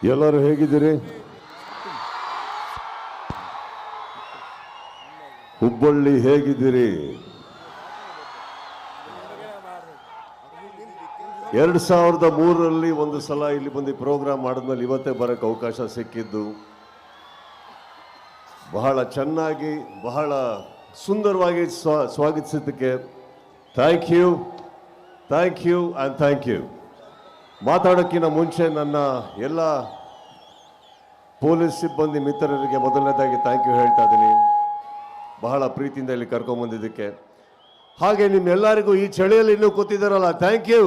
ಎಲ್ಲರೂ ಹೇಗಿದ್ದೀರಿ? ಹುಬ್ಬಳ್ಳಿ ಹೇಗಿದ್ದೀರಿ? 2003ರಲ್ಲಿ ಒಂದು ಸಲ ಇಲ್ಲಿ ಬಂದು ಪ್ರೋಗ್ರಾಮ್ ಮಾಡಿದ್ಮೇಲೆ ಇವತ್ತೇ ಬರೋಕ್ಕೆ ಅವಕಾಶ ಸಿಕ್ಕಿದ್ದು. ಬಹಳ ಚೆನ್ನಾಗಿ ಬಹಳ ಸುಂದರವಾಗಿ ಸ್ವಾಗತಿಸಿದ್ದಕ್ಕೆ thank you and thank you. ಮಾತಾಡೋಕ್ಕಿಂತ ಮುಂಚೆ ನನ್ನ ಎಲ್ಲ ಪೊಲೀಸ್ ಸಿಬ್ಬಂದಿ ಮಿತ್ರರಿಗೆ ಮೊದಲನೇದಾಗಿ ಥ್ಯಾಂಕ್ ಯು ಹೇಳ್ತಾ ಇದ್ದೀನಿ, ಬಹಳ ಪ್ರೀತಿಯಿಂದ ಇಲ್ಲಿ ಕರ್ಕೊಂಬಂದಿದ್ದಕ್ಕೆ. ಹಾಗೆ ನಿಮ್ಮೆಲ್ಲರಿಗೂ ಈ ಚಳಿಯಲ್ಲಿ ಇನ್ನೂ ಕೂತಿದ್ದಾರಲ್ಲ, ಥ್ಯಾಂಕ್ ಯು.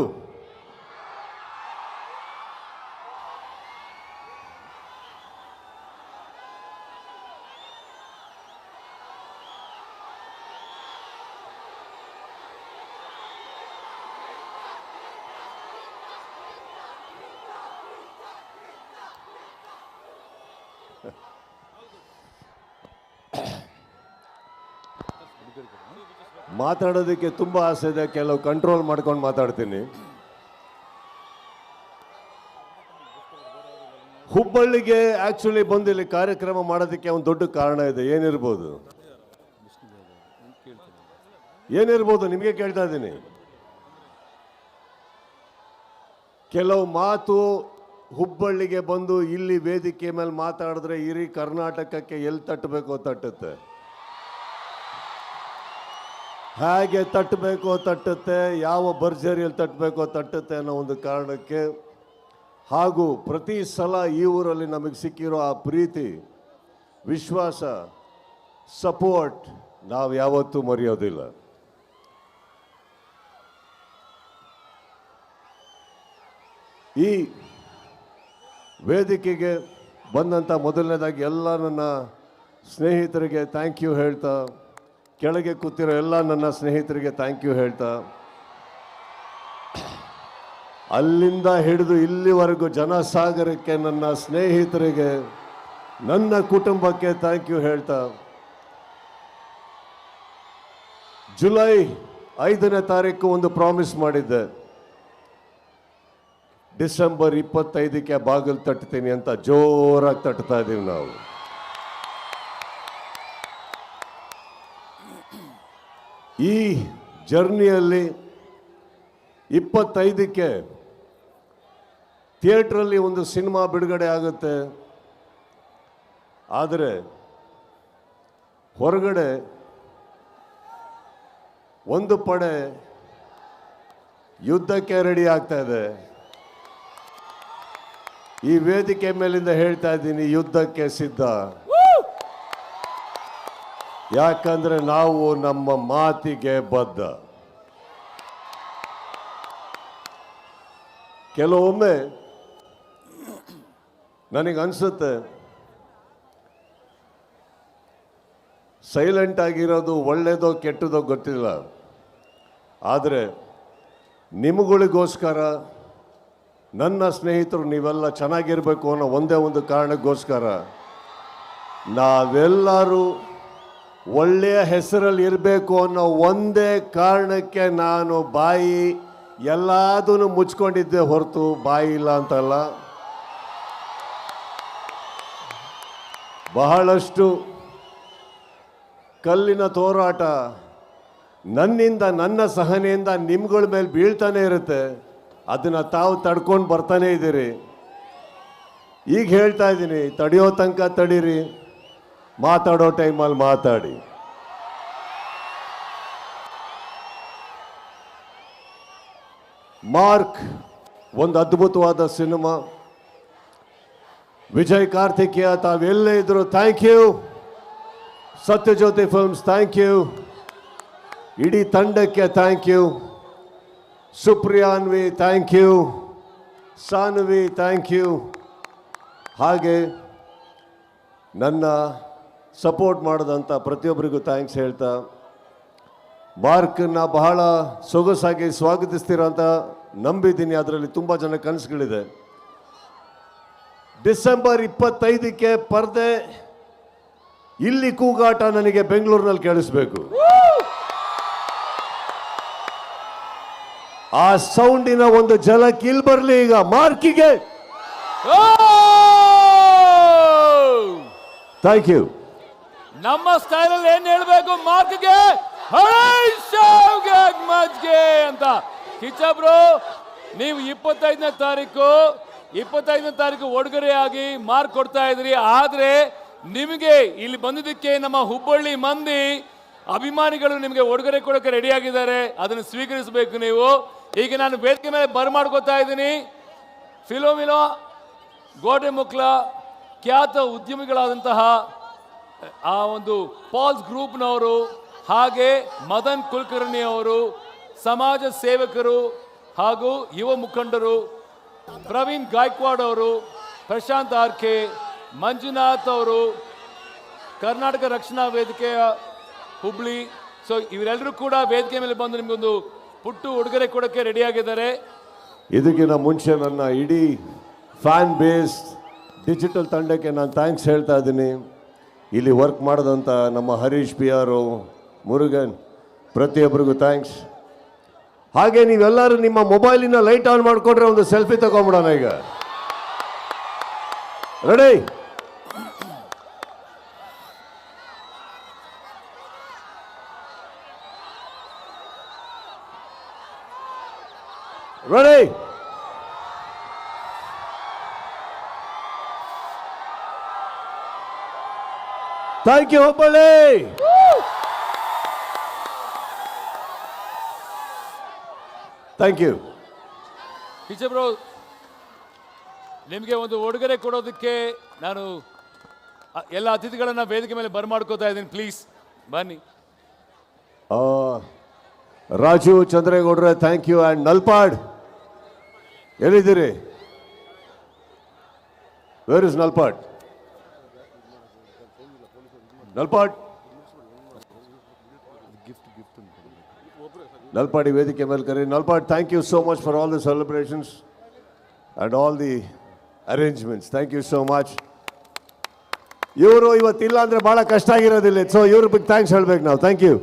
ಮಾತಾಡೋದಕ್ಕೆ ತುಂಬ ಆಸೆ ಇದೆ, ಕೆಲವು ಕಂಟ್ರೋಲ್ ಮಾಡ್ಕೊಂಡು ಮಾತಾಡ್ತೀನಿ. ಹುಬ್ಬಳ್ಳಿಗೆ ಆಕ್ಚುಲಿ ಬಂದು ಇಲ್ಲಿ ಕಾರ್ಯಕ್ರಮ ಮಾಡೋದಕ್ಕೆ ಒಂದು ದೊಡ್ಡ ಕಾರಣ ಇದೆ. ಏನಿರ್ಬೋದು ನಿಮಗೆ ಕೇಳ್ತಾ ಇದ್ದೀನಿ. ಕೆಲವು ಮಾತು ಹುಬ್ಬಳ್ಳಿಗೆ ಬಂದು ಇಲ್ಲಿ ವೇದಿಕೆ ಮೇಲೆ ಮಾತಾಡಿದ್ರೆ ಇಡೀ ಕರ್ನಾಟಕಕ್ಕೆ ಎಲ್ಲಿ ತಟ್ಟಬೇಕೋ ತಟ್ಟುತ್ತೆ, ಹೇಗೆ ತಟ್ಟಬೇಕೋ ತಟ್ಟುತ್ತೆ, ಯಾವ ಭರ್ಜರಿಯಲ್ಲಿ ತಟ್ಟಬೇಕೋ ತಟ್ಟುತ್ತೆ ಅನ್ನೋ ಒಂದು ಕಾರಣಕ್ಕೆ, ಹಾಗೂ ಪ್ರತಿ ಸಲ ಈ ಊರಲ್ಲಿ ನಮಗೆ ಸಿಕ್ಕಿರೋ ಆ ಪ್ರೀತಿ, ವಿಶ್ವಾಸ, ಸಪೋರ್ಟ್ ನಾವು ಯಾವತ್ತೂ ಮರೆಯೋದಿಲ್ಲ. ಈ ವೇದಿಕೆಗೆ ಬಂದಂಥ ಮೊದಲನೇದಾಗಿ ಎಲ್ಲ ನನ್ನ ಸ್ನೇಹಿತರಿಗೆ ಥ್ಯಾಂಕ್ ಯು ಹೇಳ್ತಾ, ಕೆಳಗೆ ಕೂತಿರೋ ಎಲ್ಲ ನನ್ನ ಸ್ನೇಹಿತರಿಗೆ ಥ್ಯಾಂಕ್ ಯು ಹೇಳ್ತಾ, ಅಲ್ಲಿಂದ ಹಿಡಿದು ಇಲ್ಲಿವರೆಗೂ ಜನಸಾಗರಕ್ಕೆ ನನ್ನ ಸ್ನೇಹಿತರಿಗೆ, ನನ್ನ ಕುಟುಂಬಕ್ಕೆ ಥ್ಯಾಂಕ್ ಯು ಹೇಳ್ತಾ, ಜುಲೈ 5ನೇ ತಾರೀಕು ಒಂದು ಪ್ರಾಮಿಸ್ ಮಾಡಿದ್ದೆ, ಡಿಸೆಂಬರ್ 25ಕ್ಕೆ ಬಾಗಿಲು ತಟ್ತೀನಿ ಅಂತ ಜೋರಾಗಿ ತಟ್ತಾ ಇದ್ದೀವಿ ನಾವು. ಈ ಜರ್ನಿಯಲ್ಲಿ 25ಕ್ಕೆ ಥಿಯೇಟ್ರಲ್ಲಿ ಒಂದು ಸಿನಿಮಾ ಬಿಡುಗಡೆ ಆಗುತ್ತೆ. ಆದರೆ ಹೊರಗಡೆ ಒಂದು ಪಡೆ ಯುದ್ಧಕ್ಕೆ ರೆಡಿ ಆಗ್ತಾ ಇದೆ. ಈ ವೇದಿಕೆ ಮೇಲಿಂದ ಹೇಳ್ತಾ ಇದ್ದೀನಿ, ಯುದ್ಧಕ್ಕೆ ಸಿದ್ಧ. ಯಾಕಂದ್ರೆ ನಾವು ನಮ್ಮ ಮಾತಿಗೆ ಬದ್ಧ. ಕೆಲವೊಮ್ಮೆ ನನಗನ್ಸುತ್ತೆ ಸೈಲೆಂಟ್ ಆಗಿರೋದು ಒಳ್ಳೆಯದೋ ಕೆಟ್ಟದೋ ಗೊತ್ತಿಲ್ಲ, ಆದರೆ ನಿಮಗಳಿಗೋಸ್ಕರ, ನನ್ನ ಸ್ನೇಹಿತರು ನೀವೆಲ್ಲ ಚೆನ್ನಾಗಿರಬೇಕು ಅನ್ನೋ ಒಂದೇ ಒಂದು ಕಾರಣಕ್ಕೋಸ್ಕರ, ನಾವೆಲ್ಲರೂ ಒಳ್ಳೆಯ ಹೆಸರಲ್ಲಿ ಇರಬೇಕು ಅನ್ನೋ ಒಂದೇ ಕಾರಣಕ್ಕೆ ನಾನು ಬಾಯಿ ಎಲ್ಲದನ್ನು ಮುಚ್ಕೊಂಡಿದ್ದೆ ಹೊರತು ಬಾಯಿ ಇಲ್ಲ ಅಂತಲ್ಲ. ಬಹಳಷ್ಟು ಕಲ್ಲಿನ ತೋರಾಟ ನನ್ನಿಂದ, ನನ್ನ ಸಹನೆಯಿಂದ ನಿಮ್ಗಳ ಮೇಲೆ ಬೀಳ್ತಾನೆ ಇರುತ್ತೆ. ಅದನ್ನು ತಾವು ತಡ್ಕೊಂಡು ಬರ್ತಾನೆ ಇದ್ದೀರಿ. ಈಗ ಹೇಳ್ತಾ ಇದ್ದೀನಿ, ತಡೆಯೋ ತನಕ ತಡೀರಿ, ಮಾತಾಡೋ ಟೈಮಲ್ಲಿ ಮಾತಾಡಿ. ಮಾರ್ಕ್ ಒಂದು ಅದ್ಭುತವಾದ ಸಿನಿಮಾ. ವಿಜಯ್ ಕಾರ್ತಿಕೇಯ ತಾವೆಲ್ಲೇ ಇದ್ರು thank you. Sathyajyothi films thank you. ಇಡೀ ತಂಡಕ್ಕೆ thank you. Supriyanvi thank you. Sanvi thank you. ಹಾಗೆ ನನ್ನ ಸಪೋರ್ಟ್ ಮಾಡಿದಂಥ ಪ್ರತಿಯೊಬ್ಬರಿಗೂ ಥ್ಯಾಂಕ್ಸ್ ಹೇಳ್ತಾ, ಮಾರ್ಕನ್ನ ಬಹಳ ಸೊಗಸಾಗಿ ಸ್ವಾಗತಿಸ್ತೀರ ಅಂತ ನಂಬಿದ್ದೀನಿ. ಅದರಲ್ಲಿ ತುಂಬ ಜನ ಕನಸುಗಳಿದೆ. ಡಿಸೆಂಬರ್ 25ಕ್ಕೆ ಪರ್ದೆ, ಇಲ್ಲಿ ಕೂಗಾಟ ನನಗೆ ಬೆಂಗಳೂರಿನಲ್ಲಿ ಕೇಳಿಸ್ಬೇಕು. ಆ ಸೌಂಡಿನ ಒಂದು ಝಲಕ್ ಇಲ್ಲಿ ಬರ್ಲಿ ಈಗ ಮಾರ್ಕಿಗೆ. Thank you. ನಮ್ಮ ಸ್ಟೈಲಲ್ಲಿ ಏನ್ ಹೇಳ್ಬೇಕು, ಮಾರ್ಕ್ಗೆ ಮಜ್ಗೆ ಅಂತ. ಕಿಚ್ಚ ಬ್ರೋ, ನೀವು 25ನೇ ತಾರೀಕು ಉಡುಗೊರೆಯಾಗಿ ಮಾರ್ಕ್ ಕೊಡ್ತಾ ಇದ್ರಿ. ಆದ್ರೆ ನಿಮಗೆ ಇಲ್ಲಿ ಬಂದಿದ್ದಕ್ಕೆ ನಮ್ಮ ಹುಬ್ಬಳ್ಳಿ ಮಂದಿ ಅಭಿಮಾನಿಗಳು ನಿಮಗೆ ಉಡುಗೊರೆ ಕೊಡೋಕೆ ರೆಡಿ ಆಗಿದ್ದಾರೆ. ಅದನ್ನು ಸ್ವೀಕರಿಸಬೇಕು ನೀವು. ಈಗ ನಾನು ವೇದಿಕೆ ಮೇಲೆ ಬರಮಾಡ್ಕೋತಾ ಇದ್ದೀನಿ ಫಿಲೋಮಿನೋ ಗೋಟೆಮುಕ್ಲ ಖ್ಯಾತ ಉದ್ಯಮಿಗಳಾದಂತಹ ಆ ಒಂದು ಪಾಲ್ಸ್ ಗ್ರೂಪ್ನವರು, ಹಾಗೆ ಮದನ್ ಕುಲಕರ್ಣಿ ಅವರು, ಸಮಾಜ ಸೇವಕರು ಹಾಗೂ ಯುವ ಮುಖಂಡರು, ಪ್ರವೀಣ್ ಗಾಯಕ್ವಾಡ್ ಅವರು, ಪ್ರಶಾಂತ್ ಆರ್ಕೆ, ಮಂಜುನಾಥ್ ಅವರು, ಕರ್ನಾಟಕ ರಕ್ಷಣಾ ವೇದಿಕೆಯ ಹುಬ್ಳಿ. ಸೊ ಇವರೆಲ್ಲರೂ ಕೂಡ ವೇದಿಕೆ ಮೇಲೆ ಬಂದು ನಿಮಗೊಂದು ಪುಟ್ಟು ಉಡುಗೊರೆ ಕೊಡೋಕ್ಕೆ ರೆಡಿಯಾಗಿದ್ದಾರೆ. ಇದಕ್ಕಿಂತ ಮುಂಚೆ ನನ್ನ ಇಡೀ ಫ್ಯಾನ್ ಬೇಸ್ ಡಿಜಿಟಲ್ ತಂಡಕ್ಕೆ ನಾನು ಥ್ಯಾಂಕ್ಸ್ ಹೇಳ್ತಾ ಇದ್ದೀನಿ. ಇಲ್ಲಿ ವರ್ಕ್ ಮಾಡೋದಂಥ ನಮ್ಮ ಹರೀಶ್ ಪಿ ಆರು, ಮುರುಗನ್, ಪ್ರತಿಯೊಬ್ಬರಿಗೂ ಥ್ಯಾಂಕ್ಸ್. ಹಾಗೆ ನೀವೆಲ್ಲರೂ ನಿಮ್ಮ ಮೊಬೈಲಿನ ಲೈಟ್ ಆನ್ ಮಾಡಿಕೊಂಡ್ರೆ ಒಂದು ಸೆಲ್ಫಿ ತಗೊಂಡ್ಬಿಡೋಣ ಈಗ. Ready? Ready? Thank you Hubballi. Thank you. Kichcha bro, ನಿಮಗೆ ಒಂದು ಉಡುಗೊರೆ ಕೊಡೋದಕ್ಕೆ ನಾನು ಎಲ್ಲ ಅತಿಥಿಗಳನ್ನ ವೇದಿಕೆ ಮೇಲೆ ಬರಮಾಡ್ಕೋತಾ ಇದ್ದೀನಿ. ಪ್ಲೀಸ್ ಬನ್ನಿ. ರಾಜು ಚಂದ್ರೇಗೌಡ್ರೆ, ಥ್ಯಾಂಕ್ ಯು. ಆ್ಯಂಡ್ ನಲ್ಪಾಡ್ ಎಲ್ಲಿದ್ದೀರಿ? Where is Nalpad? ನಲ್ಪಾಡ್ ನಲ್ಪಾಡಿ ವೇದಿಕೆ ಮೇಲೆ ಕರಿ. Nalpad, thank you so much for all the celebrations and all the arrangements. Thank you so much. ಇವರು ಇವತ್ತಿಲ್ಲ ಅಂದರೆ ಭಾಳ ಕಷ್ಟ ಆಗಿರೋದಿಲ್ಲ. ಸೊ ಇವ್ರ ಬಗ್ಗೆ ಥ್ಯಾಂಕ್ಸ್ ಹೇಳ್ಬೇಕು ನಾವು. Thank you.